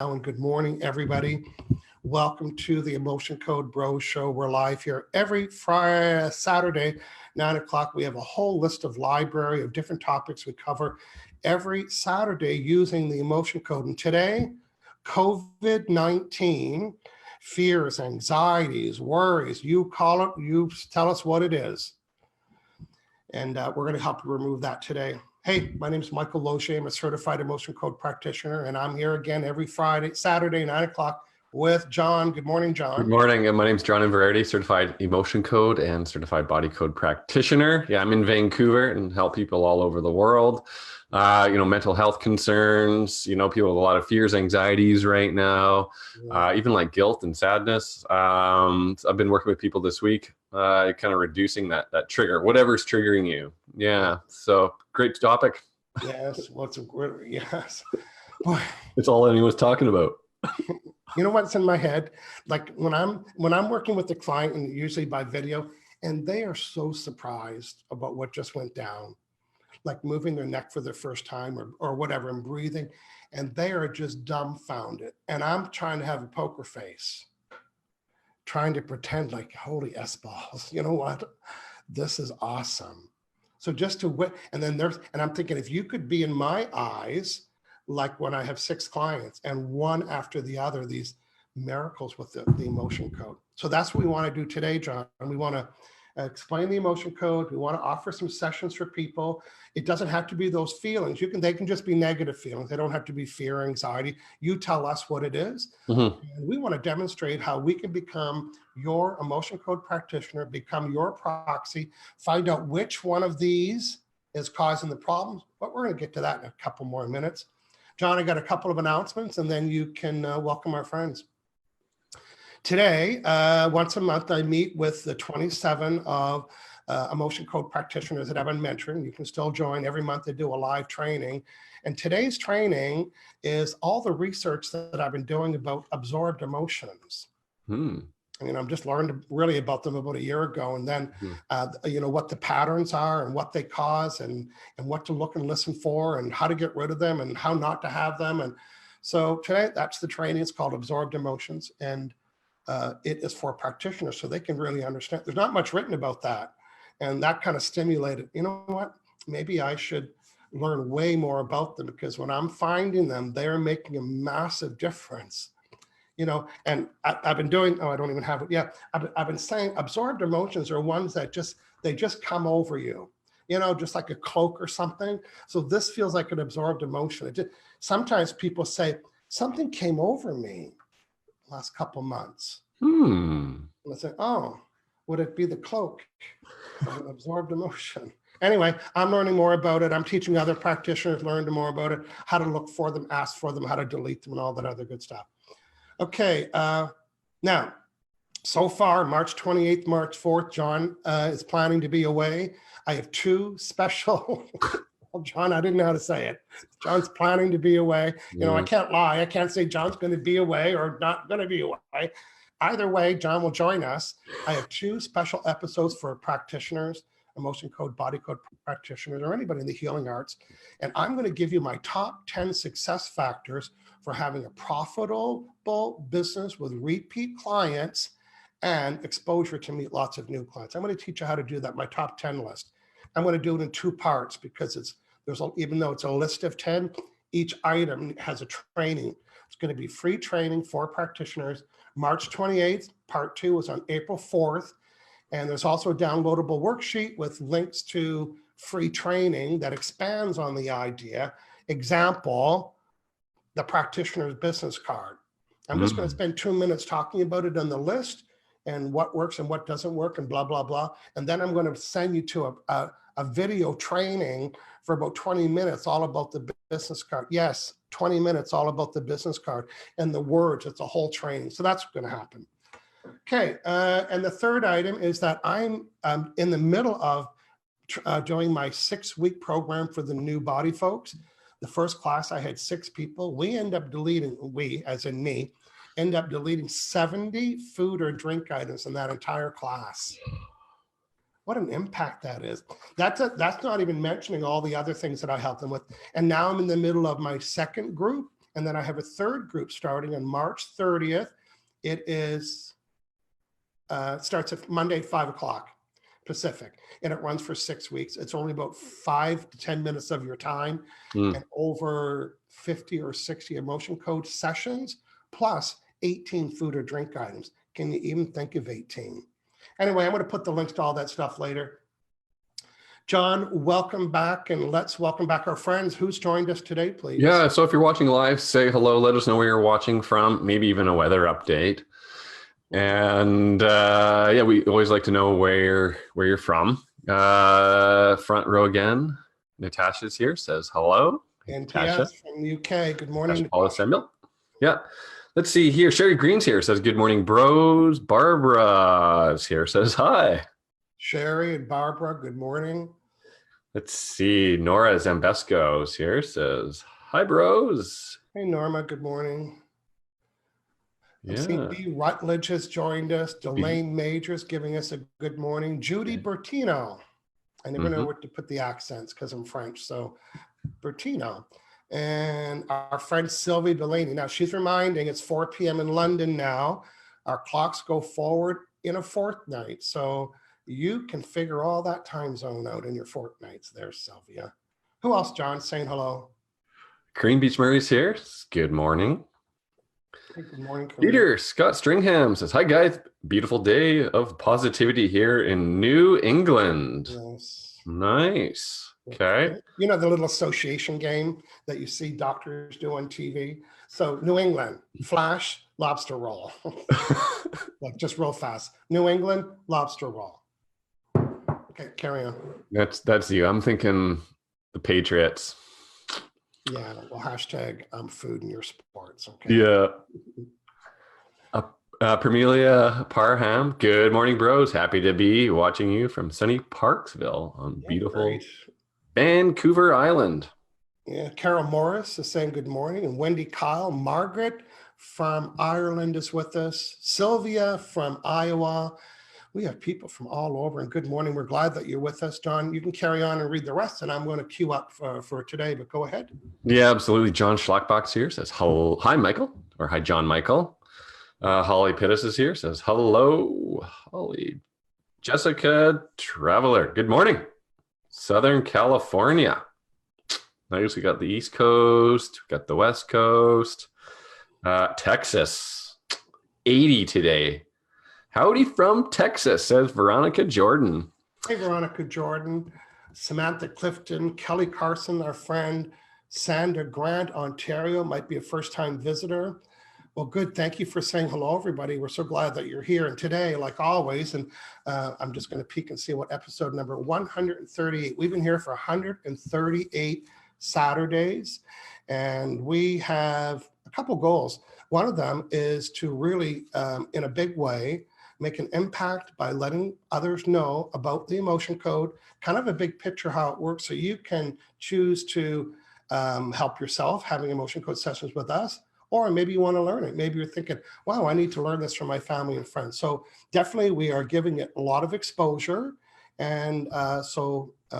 And good morning, everybody. Welcome to the Emotion Code Bros Show. We're live here every Friday, Saturday, 9 o'clock. We have a whole list of library of different topics we cover every Saturday using the Emotion Code. And today, COVID-19, fears, anxieties, worries, you call it, you tell us what it is. And we're going to help you remove that today. Hey, my name is Michael Loche. I'm a certified emotion code practitioner, and I'm here again every Saturday, 9 o'clock with John. Good morning, John. Good morning. My name is John Inverardi, certified emotion code and certified body code practitioner. Yeah, I'm in Vancouver and help people all over the world. Mental health concerns, people with a lot of fears, anxieties right now, even like guilt and sadness. I've been working with people this week, kind of reducing that trigger, whatever's triggering you. Yeah. So great topic. Yes. Yes. Boy. It's all anyone's talking about. You know what's in my head? Like when I'm working with the client, and usually by video, and they are so surprised about what just went down, like moving their neck for the first time or whatever, and breathing, and they are just dumbfounded. And I'm trying to have a poker face, trying to pretend like, holy S-balls, you know what? This is awesome. So just to and I'm thinking, if you could be in my eyes, like when I have 6 clients and one after the other, these miracles with the emotion code. So that's what we want to do today, John. And we want to explain the emotion code. We want to offer some sessions for people. It doesn't have to be those feelings. They can just be negative feelings. They don't have to be fear, anxiety. You tell us what it is. Mm-hmm. And we want to demonstrate how we can become your emotion code practitioner, become your proxy, find out which one of these is causing the problems. But we're going to get to that in a couple more minutes. John, I got a couple of announcements, and then you can welcome our friends. Today, once a month, I meet with the 27 of emotion code practitioners that I've been mentoring. You can still join. Every month they do a live training. And today's training is all the research that I've been doing about absorbed emotions. I'm just learned really about them about a year ago. And then, what the patterns are and what they cause and what to look and listen for and how to get rid of them and how not to have them. And so today, that's the training. It's called Absorbed Emotions. And it is for practitioners so they can really understand. There's not much written about that. And that kind of stimulated, you know what? Maybe I should learn way more about them, because when I'm finding them, they're making a massive difference. And I've been doing, I don't even have it yet. I've been saying absorbed emotions are ones that they just come over you, just like a cloak or something. So this feels like an absorbed emotion. Sometimes people say, something came over me last couple months. And I say, oh, would it be the cloak of an absorbed emotion? Anyway, I'm learning more about it. I'm teaching other practitioners, learning more about it, how to look for them, ask for them, how to delete them, and all that other good stuff. Okay, now, so far, March 28th, March 4th, John is planning to be away. I have 2 special, well, John, I didn't know how to say it. John's planning to be away. I can't lie. I can't say John's going to be away or not going to be away. Either way, John will join us. I have 2 special episodes for practitioners, emotion code, body code practitioners, or anybody in the healing arts. And I'm going to give you my top 10 success factors for having a profitable business with repeat clients and exposure to meet lots of new clients. I'm going to teach you how to do that, my top 10 list. I'm going to do it in 2 parts because even though it's a list of 10, each item has a training. It's going to be free training for practitioners. March 28th, part 2 is on April 4th. And there's also a downloadable worksheet with links to free training that expands on the idea. Example, the practitioner's business card. I'm just going to spend 2 minutes talking about it on the list and what works and what doesn't work and blah, blah, blah. And then I'm going to send you to a video training for about 20 minutes, all about the business card. Yes, 20 minutes, all about the business card and the words. It's a whole training. So that's going to happen. Okay, and the third item is that I'm in the middle of doing my 6-week program for the new body folks. The first class, I had 6 people. We end up deleting, as in me, end up deleting 70 food or drink items in that entire class. What an impact that is. That's not even mentioning all the other things that I help them with. And now I'm in the middle of my second group, And then I have a third group starting on March 30th. It is starts at Monday, 5 o'clock Pacific, and it runs for 6 weeks. It's only about 5 to 10 minutes of your time and over 50 or 60 emotion code sessions, plus 18 food or drink items. Can you even think of 18? Anyway, I'm going to put the links to all that stuff later. John, welcome back, and let's welcome back our friends. Who's joined us today, please? Yeah, so if you're watching live, say hello, let us know where you're watching from, maybe even a weather update. And yeah, we always like to know where you're from. Front row again. Natasha's here, says hello. And Natasha TS from the UK. Good morning. Paula Samuel. Yeah. Let's see here. Sherry Green's here, says good morning, bros. Barbara is here, says hi. Sherry and Barbara, good morning. Let's see. Nora Zambesco is here, says hi, bros. Hey, Norma, good morning. Yeah. B. Rutledge has joined us. Delane Majors giving us a good morning. Judy Bertino. I never know where to put the accents because I'm French. So Bertino. And our friend Sylvie Delaney. Now she's reminding it's 4 p.m. in London now. Our clocks go forward in a fortnight. So you can figure all that time zone out in your fortnights there, Sylvia. Who else, John, saying hello? Green Beach Murray's here. Good morning. Good morning, Peter Scott Stringham says, hi guys, beautiful day of positivity here in New England. Yes. Nice. Okay. You know the little association game that you see doctors do on TV? So New England, flash, lobster roll. Like just real fast. New England, lobster roll. Okay, carry on. That's you. I'm thinking the Patriots. Yeah, well, hashtag food in your sports. Okay. Yeah. Permelia Parham, good morning, bros. Happy to be watching you from sunny Parksville on beautiful Vancouver Island. Yeah, Carol Morris is saying good morning. And Wendy Kyle, Margaret from Ireland is with us. Sylvia from Iowa. We have people from all over, and good morning. We're glad that you're with us, John. You can carry on and read the rest, and I'm going to queue up for today, but go ahead. Yeah, absolutely. John Schlackbox here says, hi, Michael, or hi, John Michael. Holly Pittis is here, says, hello, Holly. Jessica Traveler, good morning. Southern California. Nice, we got the East Coast, we got the West Coast. Texas, 80 today. Howdy from Texas, says Veronica Jordan. Hey, Veronica Jordan, Samantha Clifton, Kelly Carson, our friend, Sandra Grant, Ontario, might be a first-time visitor. Well, good. Thank you for saying hello, everybody. We're so glad that you're here. And today, like always, and I'm just going to peek and see what episode number 138. We've been here for 138 Saturdays, and we have a couple goals. One of them is to really, in a big way, make an impact by letting others know about the emotion code, kind of a big picture how it works, so you can choose to help yourself having emotion code sessions with us, or maybe you want to learn it. Maybe you're thinking, wow, I need to learn this from my family and friends. So definitely we are giving it a lot of exposure, and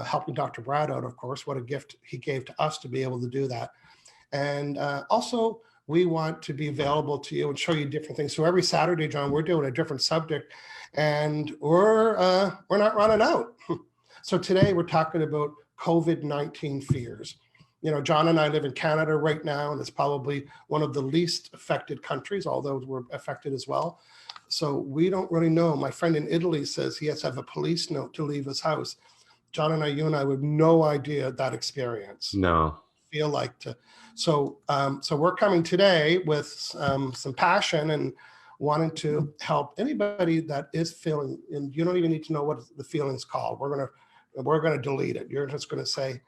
helping Dr. Brad out, of course, what a gift he gave to us to be able to do that. And also, we want to be available to you and show you different things. So every Saturday, John, we're doing a different subject, and we're not running out. So today we're talking about COVID-19 fears. You know, John and I live in Canada right now, and it's probably one of the least affected countries, although we're affected as well. So we don't really know. My friend in Italy says he has to have a police note to leave his house. John and I, you and I, have no idea that experience. No. Feel like to. So we're coming today with some passion and wanting to help anybody that is feeling, and you don't even need to know what the feeling's called. We're gonna delete it. You're just gonna say,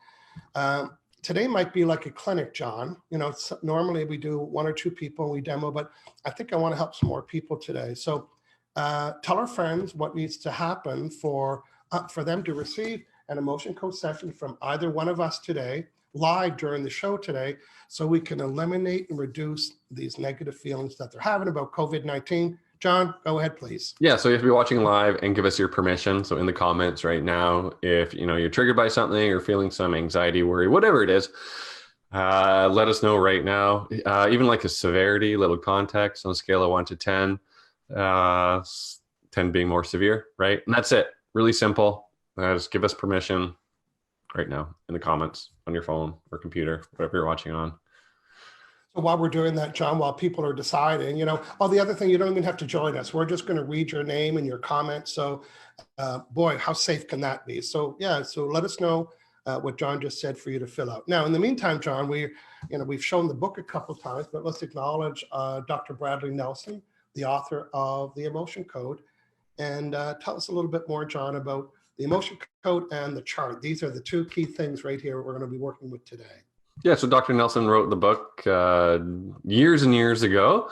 today might be like a clinic, John. You know, normally we do 1 or 2 people and we demo, but I think I want to help some more people today. So tell our friends what needs to happen for them to receive an emotion code session from either one of us today, live during the show today, so we can eliminate and reduce these negative feelings that they're having about COVID-19. John, go ahead, please. Yeah, so you have to be watching live and give us your permission. So in the comments right now, if you're triggered by something or feeling some anxiety, worry, whatever it is, Let us know right now. Even like a severity, little context on a scale of 1 to 10. 10 being more severe, right? And that's it. Really simple. Just give us permission right now in the comments on your phone or computer, whatever you're watching on. So while we're doing that, John, while people are deciding, oh, the other thing, you don't even have to join us. We're just going to read your name and your comment. So boy, how safe can that be? So yeah, so let us know what John just said for you to fill out. Now, in the meantime, John, we've shown the book a couple of times, but let's acknowledge Dr. Bradley Nelson, the author of The Emotion Code. And tell us a little bit more, John, about the emotion code and the chart. These are the two key things right here we're going to be working with today. Yeah, so Dr. Nelson wrote the book years and years ago.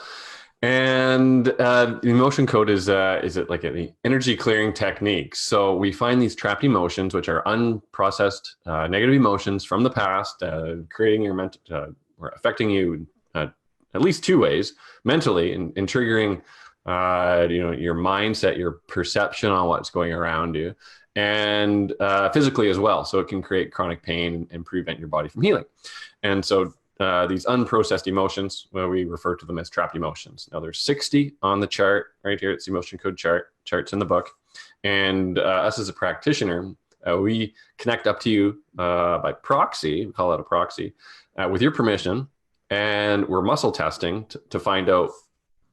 And the emotion code is it like an energy clearing technique. So we find these trapped emotions, which are unprocessed negative emotions from the past, creating your mental or affecting you at least two ways, mentally and triggering your mindset, your perception on what's going around you, and physically as well. So it can create chronic pain and prevent your body from healing. And so these unprocessed emotions, well, we refer to them as trapped emotions. Now there's 60 on the chart right here. It's the emotion code charts in the book. And us as a practitioner, we connect up to you by proxy, we call that a proxy, with your permission. And we're muscle testing to find out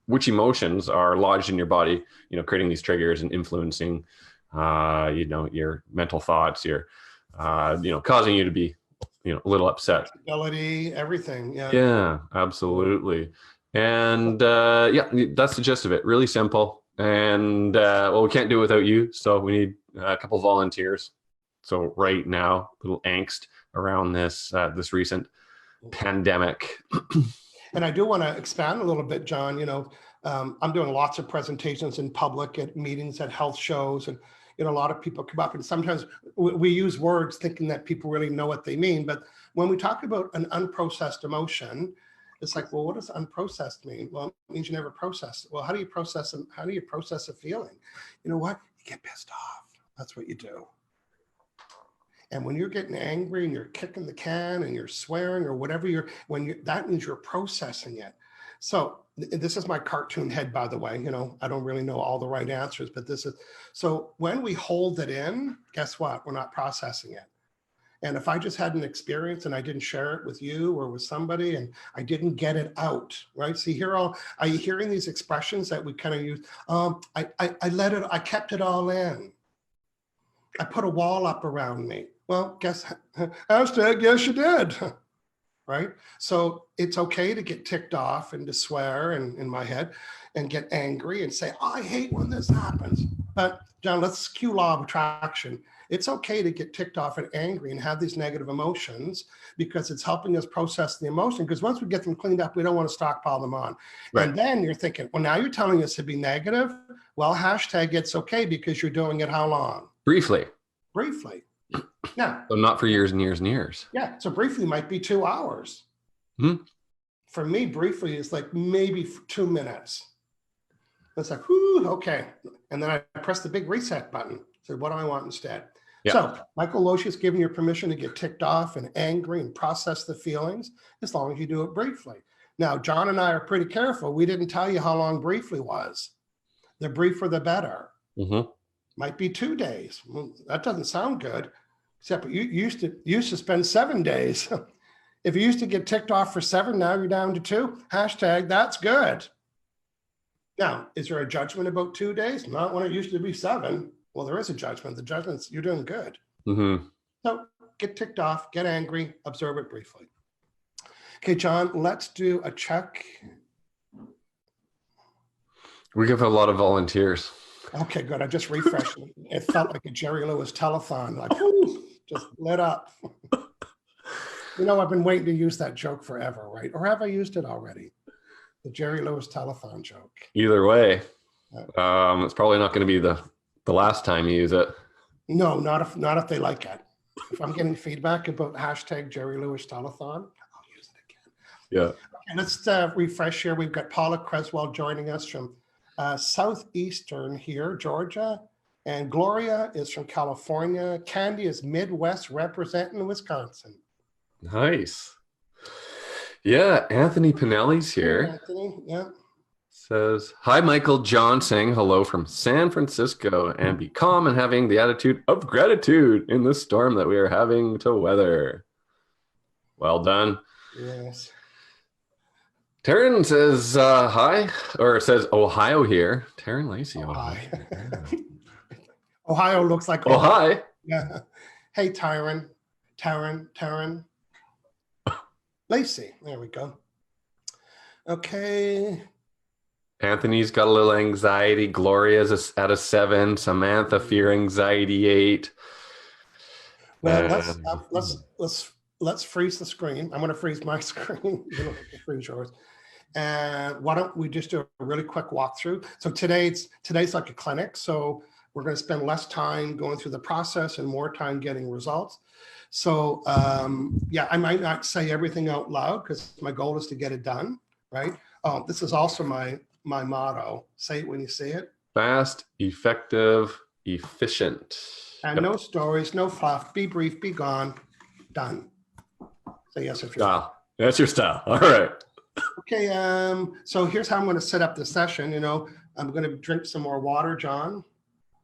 which emotions are lodged in your body, creating these triggers and influencing, your mental thoughts, causing you to be, a little upset. Ability, everything. Yeah. Yeah, absolutely. And that's the gist of it. Really simple. And we can't do it without you. So we need a couple volunteers. So right now, a little angst around this recent pandemic. And I do want to expand a little bit, John. I'm doing lots of presentations in public at meetings, at health shows, and a lot of people come up, and sometimes we use words thinking that people really know what they mean. But when we talk about an unprocessed emotion, it's like, well, what does unprocessed mean? Well, it means you never processed it. Well, how do you process them? How do you process a feeling? You know what? You get pissed off. That's what you do. And when you're getting angry and you're kicking the can and you're swearing or whatever that means you're processing it. So this is my cartoon head, by the way. I don't really know all the right answers, but so when we hold it in, guess what? We're not processing it. And if I just had an experience and I didn't share it with you or with somebody and I didn't get it out, right? See, are you hearing these expressions that we kind of use? I kept it all in. I put a wall up around me. Well, hashtag, yes, you did. Right? So it's okay to get ticked off and to swear in my head and get angry and say, oh, I hate when this happens. But John, let's cue law of attraction. It's okay to get ticked off and angry and have these negative emotions because it's helping us process the emotion. Because once we get them cleaned up, we don't want to stockpile them on. Right. And then you're thinking, well, now you're telling us to be negative. Well, hashtag it's okay because you're doing it how long? Briefly. Yeah. So not for years and years and years. Yeah. So briefly might be 2 hours. For me, briefly is like maybe 2 minutes. It's like, whoo, okay. And then I press the big reset button. So what do I want instead? Yeah. So Michael Losh is giving you permission to get ticked off and angry and process the feelings as long as you do it briefly. Now, John and I are pretty careful. We didn't tell you how long briefly was. The briefer, the better. Might be 2 days. Well, that doesn't sound good. Except you used to spend 7 days. If you used to get ticked off for 7, now you're down to 2. Hashtag that's good. Now, is there a judgment about 2 days? Not when it used to be 7. Well, there is a judgment. The judgment's you're doing good. So get ticked off, get angry, observe it briefly. Okay, John, let's do a check. We have a lot of volunteers. Okay, good. I just refreshed. It felt like a Jerry Lewis telethon, like whoo, just lit up. I've been waiting to use that joke forever, right? Or have I used it already? The Jerry Lewis telethon joke. Either way, it's probably not going to be the last time you use it. No, not if they like it. If I'm getting feedback about hashtag Jerry Lewis telethon, I'll use it again. Yeah. Okay, let's refresh here. We've got Paula Creswell joining us from southeastern here, Georgia, and Gloria is from California. Candy is Midwest representing Wisconsin. Nice. Yeah, Anthony Pinelli's Hey, here. Anthony. Yeah. Says, hi, Michael. John saying hello from San Francisco, and be calm and having the attitude of gratitude in the storm that we are having to weather. Well done. Yes. Taryn says, hi, or says Ohio here. Taryn Lacey, Oh, Ohio. hi. Yeah. Ohio looks like Oh, Ohio. hi. Yeah. Hey, Tyron. Lacey. There we go. Okay. Anthony's got a little anxiety. Gloria's at a 7. Samantha, fear anxiety 8. Well, And let's freeze the screen. I'm going to freeze my screen. You don't have to freeze yours. And why don't we just do a really quick walkthrough? So today's like a clinic. So we're going to spend less time going through the process and more time getting results. So yeah, I might not say everything out loud because my goal is to get it done, right? Oh, this is also my motto. Say it when you see it. fast, effective, efficient. And no stories, no fluff. Be brief, be gone. Done. Say yes if you're. Ah, that's your style. All right. Okay, so here's how I'm going to set up the session. I'm going to drink some more water, John.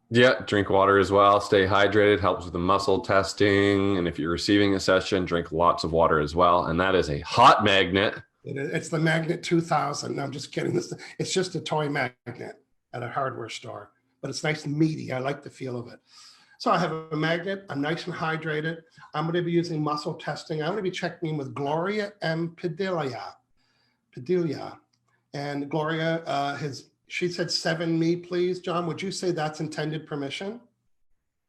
Yeah, drink water as well. Stay hydrated, helps with the muscle testing. And if you're receiving a session, drink lots of water as well. And that is a hot magnet. It's the Magnet 2000. No, I'm just kidding. It's just a toy magnet at a hardware store, but it's nice and meaty. I like the feel of it. So I have a magnet. I'm nice and hydrated. I'm going to be using muscle testing. I'm going to be checking in with Gloria and Padilla. And Gloria she said 7 me, please. John, would you say that's intended permission?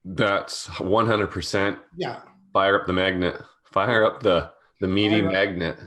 That's 100%. Yeah. Fire up the magnet. Fire up the meaty magnet.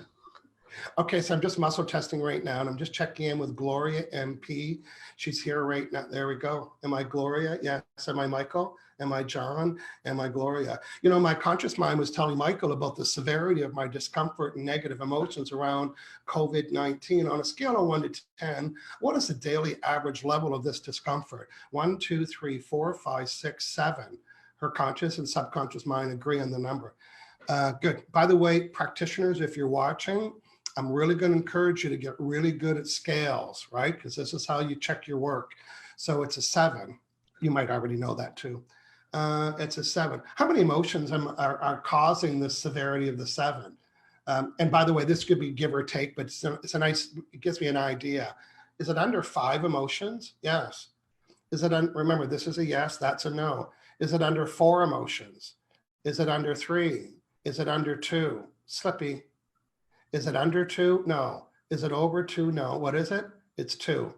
Okay, so I'm just muscle testing right now, and I'm just checking in with Gloria MP. She's here right now. There we go. Am I Gloria? Yes. Am I Michael? Am I John? Am I Gloria? My conscious mind was telling Michael about the severity of my discomfort and negative emotions around COVID-19. On a scale of 1 to 10, what is the daily average level of this discomfort? 1, 2, 3, 4, 5, 6, 7. Her conscious and subconscious mind agree on the number. Good. By the way, practitioners, if you're watching, I'm really going to encourage you to get really good at scales, right? Because this is how you check your work. So it's a 7. You might already know that too. It's a 7. How many emotions are causing the severity of the 7? And by the way, this could be give or take, but it gives me an idea. Is it under 5 emotions? Yes. Remember, this is a yes, that's a no. Is it under 4 emotions? Is it under 3? Is it under 2? Slippy. Is it under 2? No. Is it over 2? No. What is it? It's 2.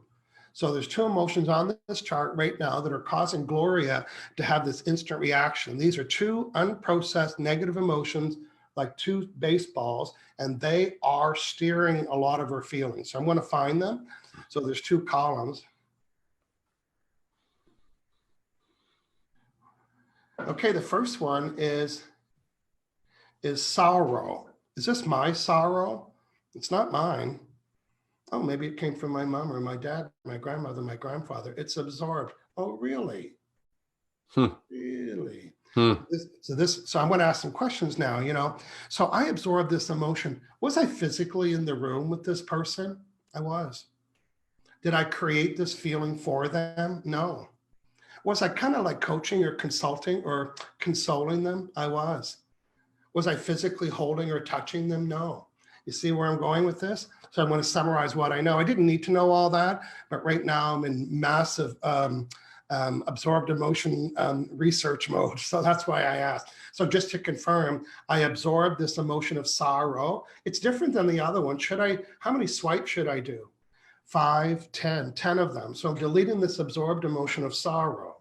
So there's 2 emotions on this chart right now that are causing Gloria to have this instant reaction. These are 2 unprocessed negative emotions, like 2 baseballs, and they are steering a lot of her feelings. So I'm going to find them. So there's 2 columns. Okay, the first one is sorrow. Is this my sorrow? It's not mine. Oh, maybe it came from my mom or my dad, my grandmother, my grandfather. It's absorbed. Oh, really? Really? So I'm going to ask some questions now, So I absorbed this emotion. Was I physically in the room with this person? I was. Did I create this feeling for them? No. Was I kind of like coaching or consulting or consoling them? I was. Was I physically holding or touching them? No. You see where I'm going with this? So I'm going to summarize what I know. I didn't need to know all that, but right now I'm in massive absorbed emotion research mode. So that's why I asked. So just to confirm, I absorbed this emotion of sorrow. It's different than the other one. How many swipes should I do? 5, 10 of them. So I'm deleting this absorbed emotion of sorrow.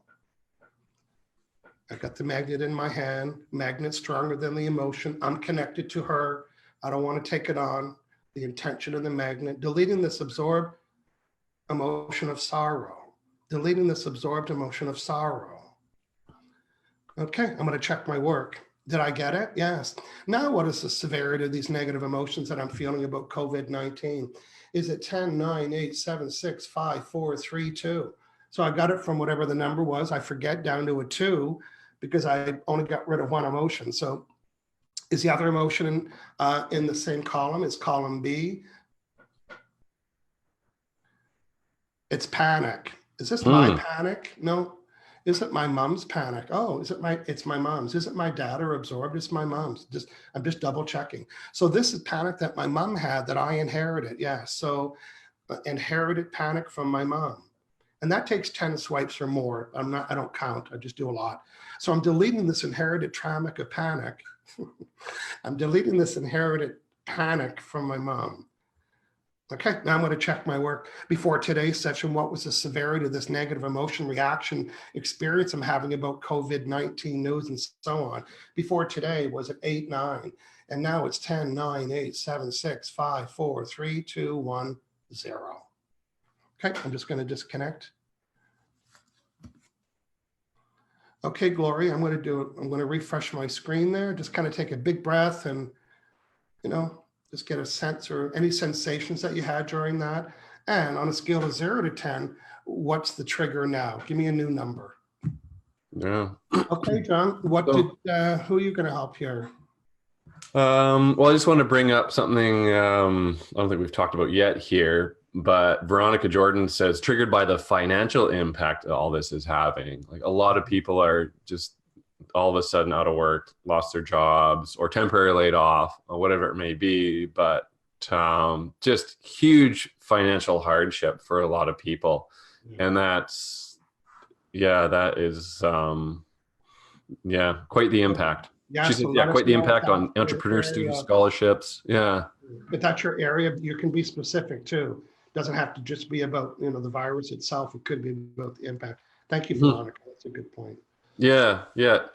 I got the magnet in my hand, magnet stronger than the emotion. I'm connected to her. I don't want to take it on. The intention of the magnet, deleting this absorbed emotion of sorrow, deleting this absorbed emotion of sorrow. Okay, I'm going to check my work. Did I get it? Yes. Now, what is the severity of these negative emotions that I'm feeling about COVID-19? Is it 10, 9, 8, 7, 6, 5, 4, 3, 2? So I got it from whatever the number was. I forget down to a 2 because I only got rid of 1 emotion. So Is the other emotion in the same column? Is column B? It's panic. Is this my panic? No. Is it my mom's panic? Oh, it's my mom's. Is it my dad or absorbed? It's my mom's. I'm just double checking. So this is panic that my mom had that I inherited. Yeah. So inherited panic from my mom. And that takes 10 swipes or more. I don't count. I just do a lot. So I'm deleting this inherited traumatic of panic. I'm deleting this inherited panic from my mom. Okay, now I'm going to check my work. Before today's session, what was the severity of this negative emotion reaction experience I'm having about COVID-19 news and so on? Before today, was it 8, 9? And now it's 10, 9, 8, 7, 6, 5, 4, 3, 2, 1, 0. Okay, I'm just going to disconnect. Okay, Gloria, I'm going to refresh my screen there. Just kind of take a big breath and, just get a sense or any sensations that you had during that. And on a scale of 0 to 10, what's the trigger now? Give me a new number. Yeah. Okay, John, who are you going to help here? Well, I just want to bring up something I don't think we've talked about yet here, but Veronica Jordan says, triggered by the financial impact that all this is having. Like a lot of people are just all of a sudden out of work, lost their jobs or temporarily laid off or whatever it may be, but just huge financial hardship for a lot of people. Yeah. And that is quite the impact. Yeah, she said, quite the impact on entrepreneur student scholarships. Yeah. But that's your area. You can be specific too. Doesn't have to just be about, the virus itself. It could be about the impact. Thank you, Veronica. That's a good point. Yeah.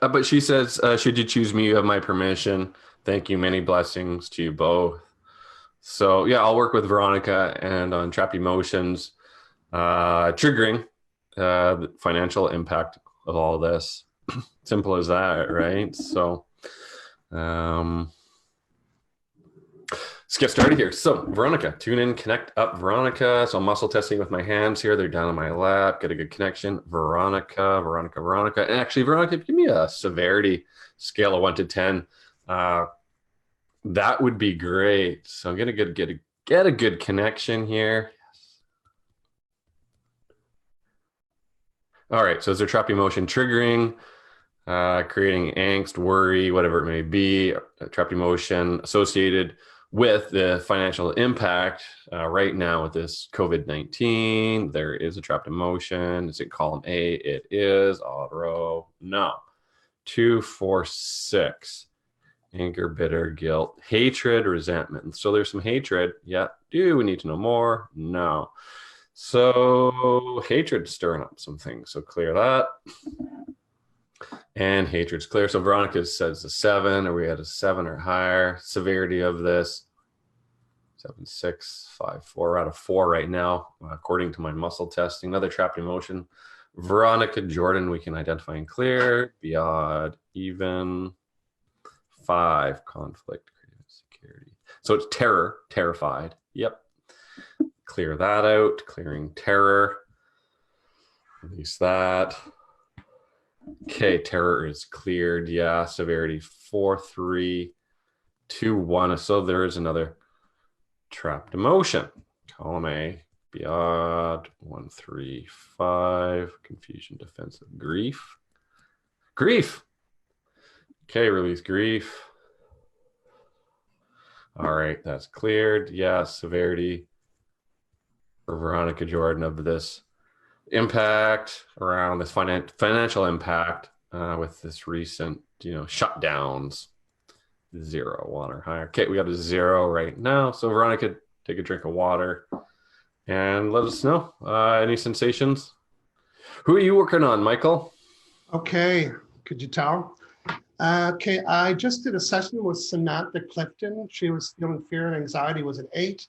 But she says, should you choose me, you have my permission. Thank you. Many blessings to you both. So yeah, I'll work with Veronica and on trapped emotions, triggering the financial impact of all this. Simple as that, right? So let's get started here. So Veronica, tune in, connect up, Veronica. So I'm muscle testing with my hands here. They're down on my lap. Get a good connection. Veronica. And actually, Veronica, give me a severity scale of 1 to 10. That would be great. So I'm gonna get a good connection here. Yes. All right. So is there trapped emotion triggering? Creating angst, worry, whatever it may be, trapped emotion associated with the financial impact right now with this COVID-19. There is a trapped emotion. Is it column A? It is. Odd row. No. 2, 4, 6. Anger, bitter, guilt, hatred, resentment. So there's some hatred. Yeah. Do we need to know more? No. So hatred stirring up some things. So clear that. And hatred's clear. So Veronica says a 7. Are we at a 7 or higher? Severity of this 7, 6, 5, 4. We're at a 4 right now, according to my muscle testing. Another trapped emotion. Veronica Jordan, we can identify and clear. Be odd, even. 5, conflict, creative security. So it's terror, terrified. Yep. Clear that out. Clearing terror. Release that. Okay, terror is cleared. Yeah, severity 4, 3, 2, 1. So there is another trapped emotion. Column A, be odd. 1, 3, 5. Confusion, defensive, grief. Grief. Okay, release grief. All right, that's cleared. Yeah, severity for Veronica Jordan of this impact around this financial impact with this recent, shutdowns. 0, 1 or higher. Okay, we got a 0 right now. So Veronica, take a drink of water and let us know any sensations. Who are you working on, Michael? Okay, could you tell? Okay, I just did a session with Samantha Clifton. She was feeling fear and anxiety, was an 8.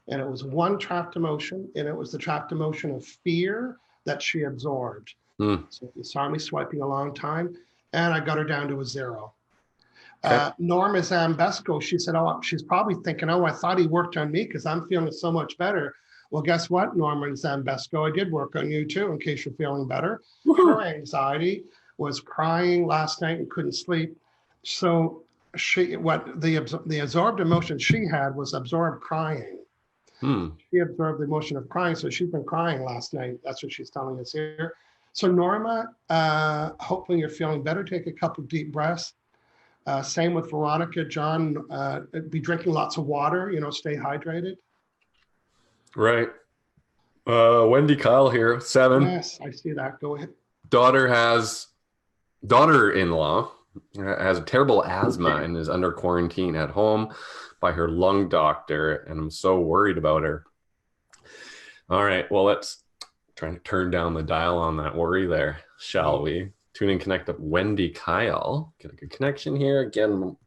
And it was 1 trapped emotion, and it was the trapped emotion of fear that she absorbed. So you saw me swiping a long time, and I got her down to a 0. Okay. Norma Zambesco, she said, she's probably thinking, I thought he worked on me because I'm feeling so much better. Well, guess what, Norma Zambesco, I did work on you too, in case you're feeling better. Her anxiety was crying last night and couldn't sleep. So the absorbed emotion she had was absorbed crying. She absorbed the emotion of crying, so she's been crying last night. That's what she's telling us here. So Norma, hopefully you're feeling better. Take a couple deep breaths. Same with Veronica. John, be drinking lots of water, stay hydrated. Right. Wendy Kyle here, 7. Yes, I see that. Go ahead. Daughter-in-law has a terrible asthma and is under quarantine at home by her lung doctor, and I'm so worried about her. All right, well, let's try to turn down the dial on that worry there, shall we? Tune in, connect up Wendy Kyle. Get a good connection here. Again,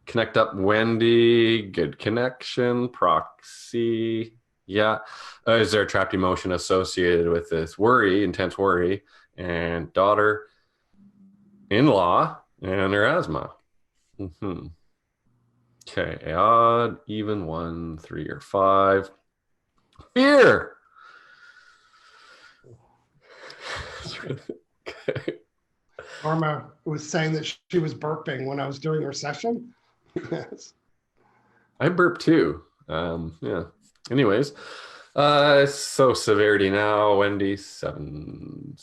connect up Wendy. Good connection. Proxy. Yeah. Is there a trapped emotion associated with this worry, intense worry, and daughter-in-law and her asthma? Okay, odd, even, 1, 3, or 5. Fear. Okay. Norma was saying that she was burping when I was doing her session. Yes. I burp too. Yeah. Anyways, so severity now, Wendy, 7,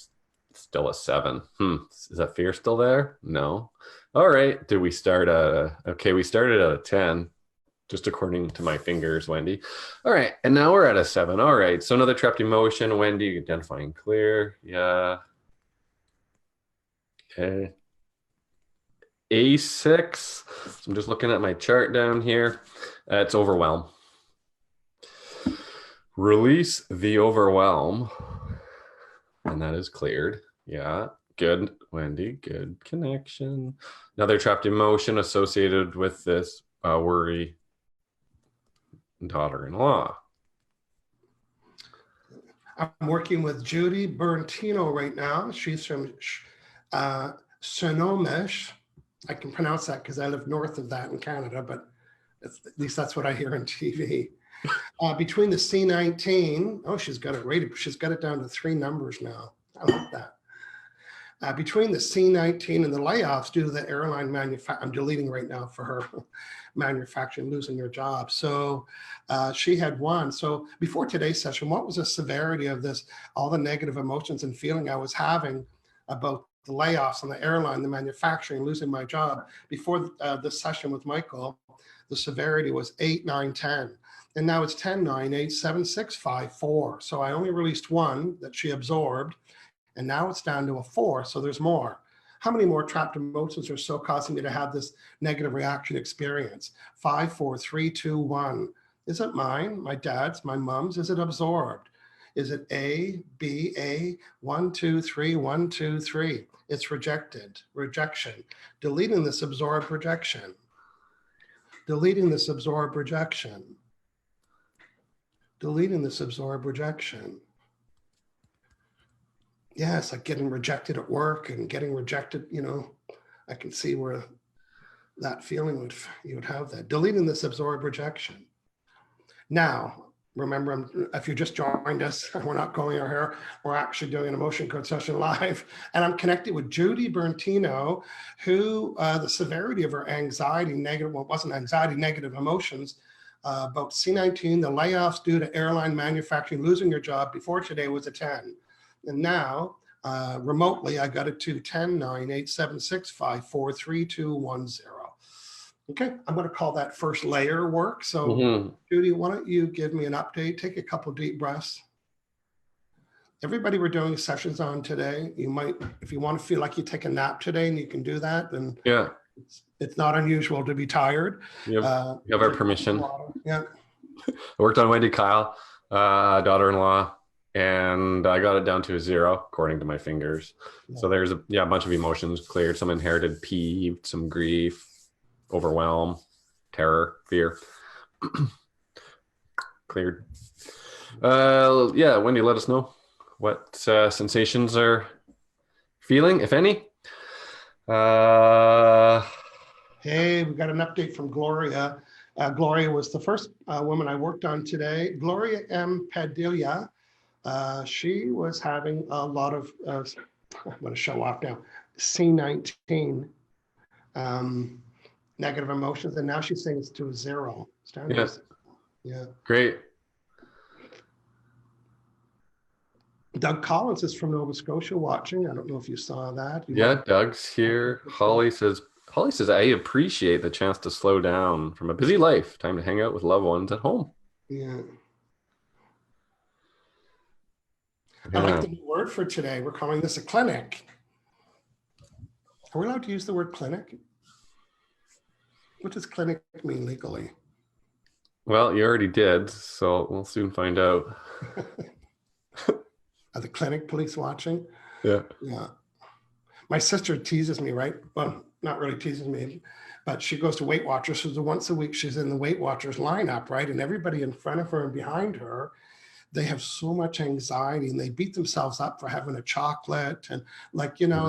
still a 7. Is that fear still there? No. All right. Did we start okay, we started at a 10, just according to my fingers, Wendy. All right. And now we're at a 7. All right. So another trapped emotion, Wendy, identifying clear. Yeah. Okay. A6. So I'm just looking at my chart down here. It's overwhelm. Release the overwhelm. And that is cleared. Yeah. Good, Wendy. Good connection. Another trapped emotion associated with this worry. Daughter-in-law. I'm working with Judy Berntino right now. She's from Sonomish. I can pronounce that because I live north of that in Canada, but at least that's what I hear on TV. Between the C19, oh, she's got it rated. She's got it down to 3 numbers now. I like that. Between the C19 and the layoffs due to the airline manufacturer, I'm deleting right now for her, manufacturing, losing her job. So she had 1. So before today's session, what was the severity of this, all the negative emotions and feeling I was having about the layoffs on the airline, the manufacturing, losing my job? Before this session with Michael, the severity was 8, 9, 10. And now it's 10, 9, 8, 7, 6, 5, 4. So I only released 1 that she absorbed. And now it's down to a 4, so there's more. How many more trapped emotions are so causing me to have this negative reaction experience? 5, 4, 3, 2, 1. Is it mine, my dad's, my mom's? Is it absorbed? Is it A, B, A, 1, 2, 3, 1, 2, 3? It's rejected, rejection. Deleting this absorbed rejection. Deleting this absorbed rejection. Deleting this absorbed rejection. Yeah, it's like getting rejected at work and getting rejected, I can see where that feeling you would have that. Deleting this absorbed rejection. Now, remember, if you just joined us, we're not going our hair, we're actually doing an emotion code session live. And I'm connected with Judy Berntino, who the severity of her anxiety, negative, well, it wasn't anxiety, negative emotions, about C19, the layoffs due to airline manufacturing, losing your job before today was a 10. And now, remotely, I got it to 10, 9, 8, 7, 6, 5, 4, 3, 2, 1, 0. Okay, I'm going to call that first layer work. So, Judy, why don't you give me an update? Take a couple deep breaths. Everybody we're doing sessions on today, you might, if you want to feel like you take a nap today and you can do that, then yeah, it's not unusual to be tired. You have our permission. Yeah. I worked on Wendy Kyle, daughter-in-law, and I got it down to a 0 according to my fingers. Yeah. So there's a bunch of emotions cleared, some inherited peeved, some grief, overwhelm, terror, fear. Cleared. Yeah, Wendy, let us know what sensations are feeling, if any. Hey, we got an update from Gloria. Gloria was the first woman I worked on today. Gloria M. Padilla. She was having a lot of, I'm going to show off now, C19. negative emotions, and now she's saying it's to a 0. Yeah. Yeah. Great. Doug Collins is from Nova Scotia watching. I don't know if you saw that. Yeah, Doug's here. Holly says, I appreciate the chance to slow down from a busy life. Time to hang out with loved ones at home. Yeah. I like the new word for today. We're calling this a clinic. Are we allowed to use the word clinic? What does clinic mean legally? Well, you already did, so we'll soon find out. Are the clinic police watching? Yeah. Yeah. My sister teases me, right? Well, not really teases me, but she goes to Weight Watchers. So once a week, she's in the Weight Watchers lineup, right? And everybody in front of her and behind her, they have so much anxiety and they beat themselves up for having a chocolate and like, you know,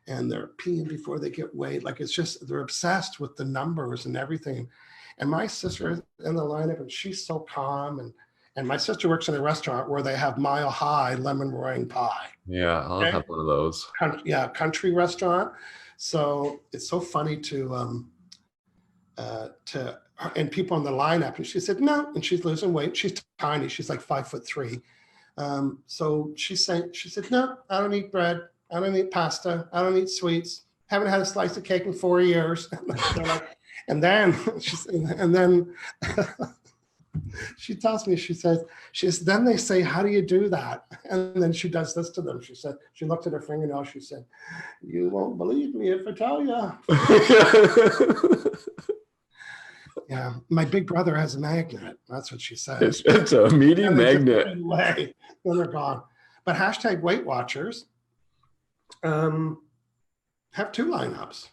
and they're peeing before they get weighed. Like, it's just, they're obsessed with the numbers and everything. And my sister is in the lineup and she's so calm. And my sister works in a restaurant where they have Mile High lemon meringue pie. Yeah, I'll have one of those. Country restaurant. So it's so funny to and people in the lineup. And she said, no, and she's losing weight. She's tiny. She's like 5'3". So she said, no, I don't eat bread. I don't eat pasta. I don't eat sweets. Haven't had a slice of cake in 4 years. and then she tells me, she says, then they say, how do you do that? And then she does this to them. She said, she looked at her fingernail. She said, you won't believe me if I tell you. Yeah, my big brother has a magnet. That's what she says. It's a meaty magnet. Then they're gone. But hashtag Weight Watchers have 2 lineups.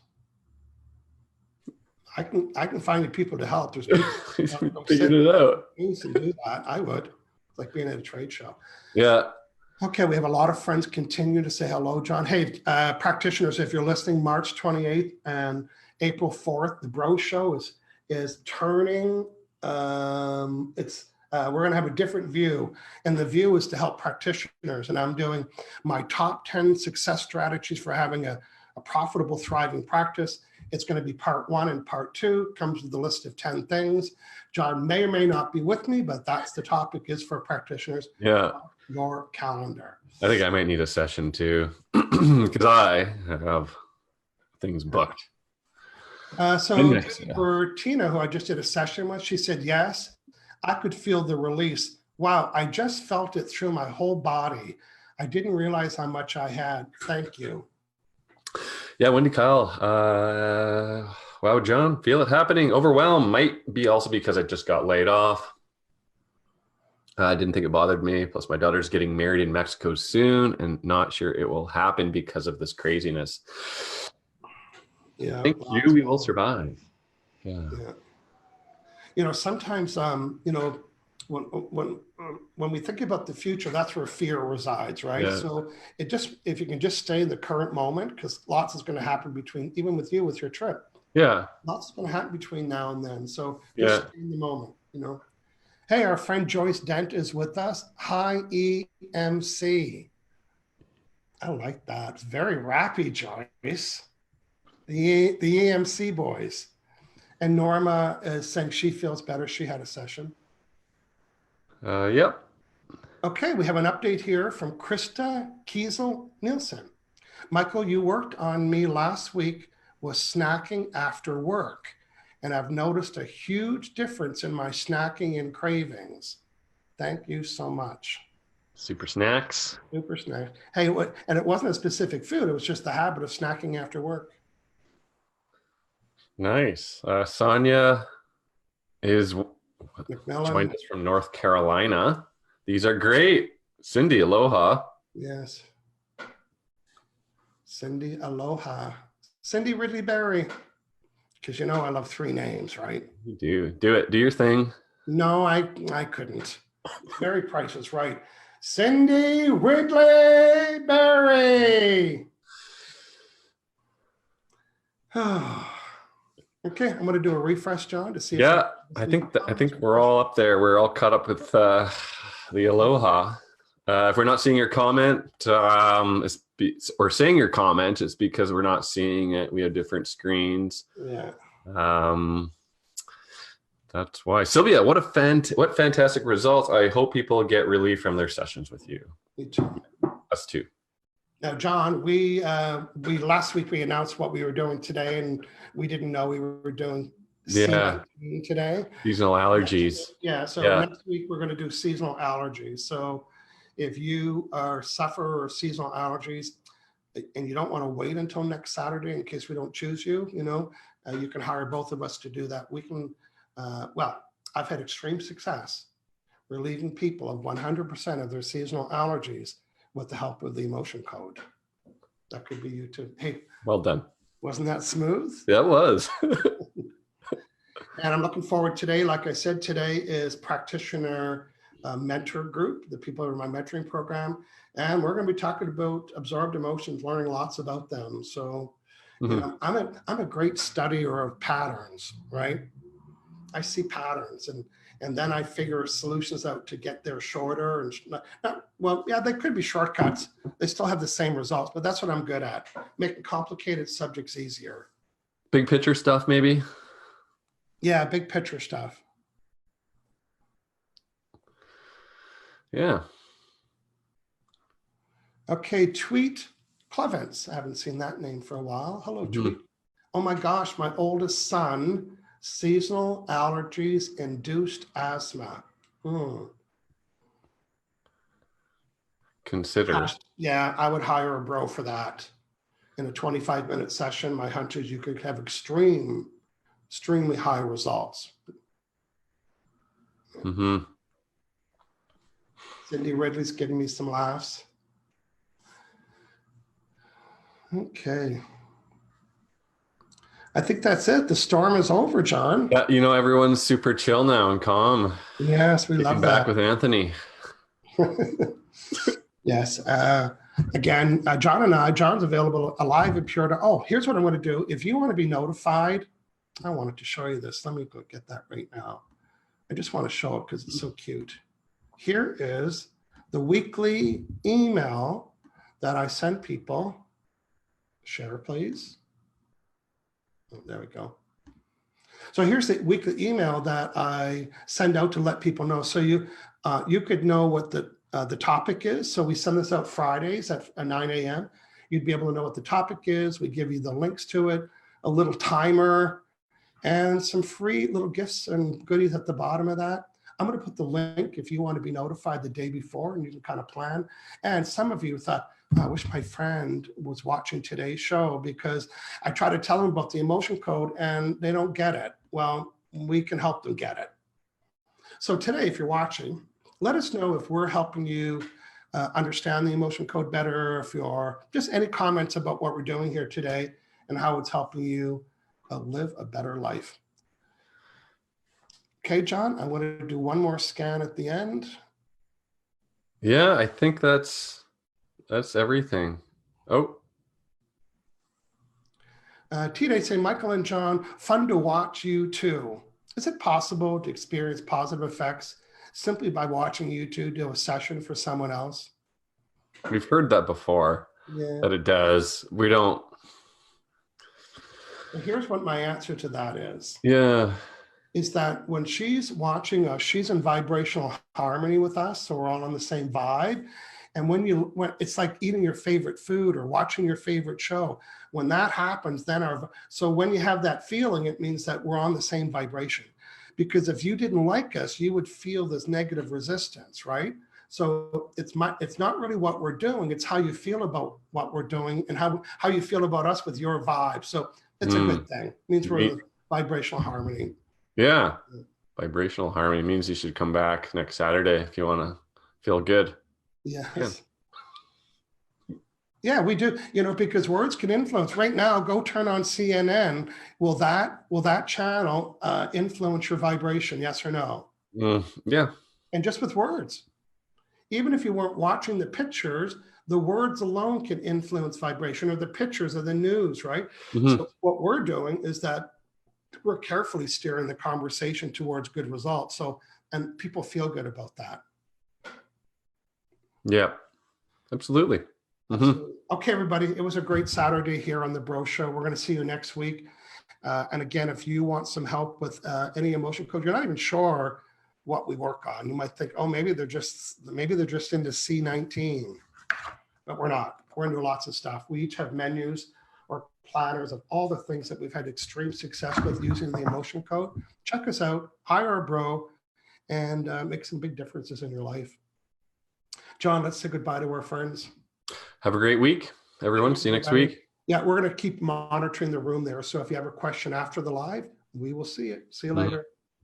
I can find you people to help. There's people figured it out. You can do that. I would. It's like being at a trade show. Yeah. Okay, we have a lot of friends continue to say hello, John. Hey, practitioners, if you're listening, March 28th and April 4th, the Bro Show is turning. We're going to have a different view, and the view is to help practitioners. And I'm doing my top 10 success strategies for having a profitable, thriving practice. It's going to be part 1 and part 2. Comes with the list of 10 things. John may or may not be with me, but that's the topic is for practitioners. Yeah. Your calendar. I think I might need a session too, because I have things booked. For Tina, who I just did a session with, she said, yes, I could feel the release. Wow, I just felt it through my whole body. I didn't realize how much I had. Thank you. Yeah, Wendy Kyle. Wow, John, feel it happening. Overwhelmed might be also because I just got laid off. I didn't think it bothered me. Plus, my daughter's getting married in Mexico soon and not sure it will happen because of this craziness. Yeah, Thank you. We will survive. Yeah. You know, sometimes, you know, when we think about the future, that's where fear resides, right? Yeah. So if you can just stay in the current moment, because lots is going to happen between, even with you, with your trip. Yeah. Lots is going to happen between now and then. So just stay in the moment, you know. Hey, our friend Joyce Dent is with us. Hi, EMC. I like that. It's very rappy, Joyce. The EMC boys. And Norma is saying she feels better. She had a session. Yep. Okay, we have an update here from Krista Kiesel Nielsen. Michael, you worked on me last week with snacking after work, and I've noticed a huge difference in my snacking and cravings. Thank you so much. Super snacks. Super snacks. Hey, and it wasn't a specific food. It was just the habit of snacking after work. Nice. Sonia is joined us from North Carolina. These are great. Cindy, aloha. Yes. Cindy, aloha. Cindy Ridley Berry. Because you know I love 3 names, right? You do. Do it. Do your thing. No, I couldn't. Mary Price is right. Cindy Ridley Berry. Okay, I'm going to do a refresh, John, to see. Yeah, I think we're all up there. We're all caught up with the aloha. If we're not seeing your comment, or saying your comment, it's because we're not seeing it. We have different screens. Yeah. That's why. Sylvia, what fantastic results. I hope people get relief from their sessions with you. Me too. Us too. Now, John, we last week we announced what we were doing today, and we didn't know we were doing C19 today. Seasonal allergies. Yeah. So next week we're going to do seasonal allergies. So if you suffer or seasonal allergies, and you don't want to wait until next Saturday in case we don't choose you, you can hire both of us to do that. We can. Well, I've had extreme success relieving people of 100% of their seasonal allergies with the help of the emotion code. That could be you too. Hey, well done. Wasn't that smooth? Yeah, it was. And I'm looking forward today. Like I said, today is Practitioner mentor group, the people who are in my mentoring program. And we're going to be talking about absorbed emotions, learning lots about them. So, I'm a great studier of patterns, right? I see patterns and then I figure solutions out to get there shorter and they could be shortcuts. They still have the same results, but that's what I'm good at, making complicated subjects easier. Big picture stuff, maybe? Yeah, big picture stuff. Yeah. Okay, Tweet Clevence. I haven't seen that name for a while. Hello, Tweet. Oh my gosh, my oldest son, seasonal allergies induced asthma. Consider. Yeah, I would hire a bro for that. In a 25-minute session, my hunch is you could have extremely high results. Cindy Ridley's giving me some laughs. Okay. I think that's it. The storm is over, John. Yeah, everyone's super chill now and calm. Yes, we love that. Back with Anthony. Yes. Again, John's available alive in Purita. Oh, here's what I'm going to do. If you want to be notified, I wanted to show you this. Let me go get that right now. I just want to show it because it's so cute. Here is the weekly email that I send people. Share, please. Oh, there we go. So here's the weekly email that I send out to let people know. So you could know what the topic is. So we send this out Fridays at 9 a.m. You'd be able to know what the topic is. We give you the links to it, a little timer, and some free little gifts and goodies at the bottom of that. I'm going to put the link if you want to be notified the day before, and you can kind of plan. And some of you thought, I wish my friend was watching today's show because I try to tell them about the emotion code and they don't get it. Well, we can help them get it. So today, if you're watching, let us know if we're helping you understand the emotion code better, if you're just any comments about what we're doing here today and how it's helping you live a better life. Okay, John, I want to do one more scan at the end. Yeah, I think that's everything. Oh. T-Day say, Michael and John, fun to watch you too. Is it possible to experience positive effects simply by watching you two do a session for someone else? We've heard that before, that it does. We don't. Well, here's what my answer to that is. Yeah. Is that when she's watching us, she's in vibrational harmony with us. So we're all on the same vibe. And when it's like eating your favorite food or watching your favorite show, when that happens, so when you have that feeling, it means that we're on the same vibration. Because if you didn't like us, you would feel this negative resistance, right? So it's not really what we're doing, it's how you feel about what we're doing and how you feel about us with your vibe. So it's a good thing. It means we're in vibrational harmony. Yeah. Vibrational harmony means you should come back next Saturday if you want to feel good. Yes. Yeah, we do, because words can influence. Right now, go turn on CNN. Will that channel influence your vibration? Yes or no? Yeah. And just with words. Even if you weren't watching the pictures, the words alone can influence vibration, or the pictures of the news, right? So what we're doing is that we're carefully steering the conversation towards good results. So, and people feel good about that. Yeah, absolutely. Okay, everybody. It was a great Saturday here on the Bro Show. We're going to see you next week. And again, if you want some help with any emotion code, you're not even sure what we work on. You might think, oh, maybe they're just into C19, but we're not. We're into lots of stuff. We each have menus or platters of all the things that we've had extreme success with using the emotion code. Check us out, hire a bro, and make some big differences in your life. John, let's say goodbye to our friends. Have a great week, everyone. See you next week. Yeah, we're going to keep monitoring the room there. So if you have a question after the live, we will see it. See you later.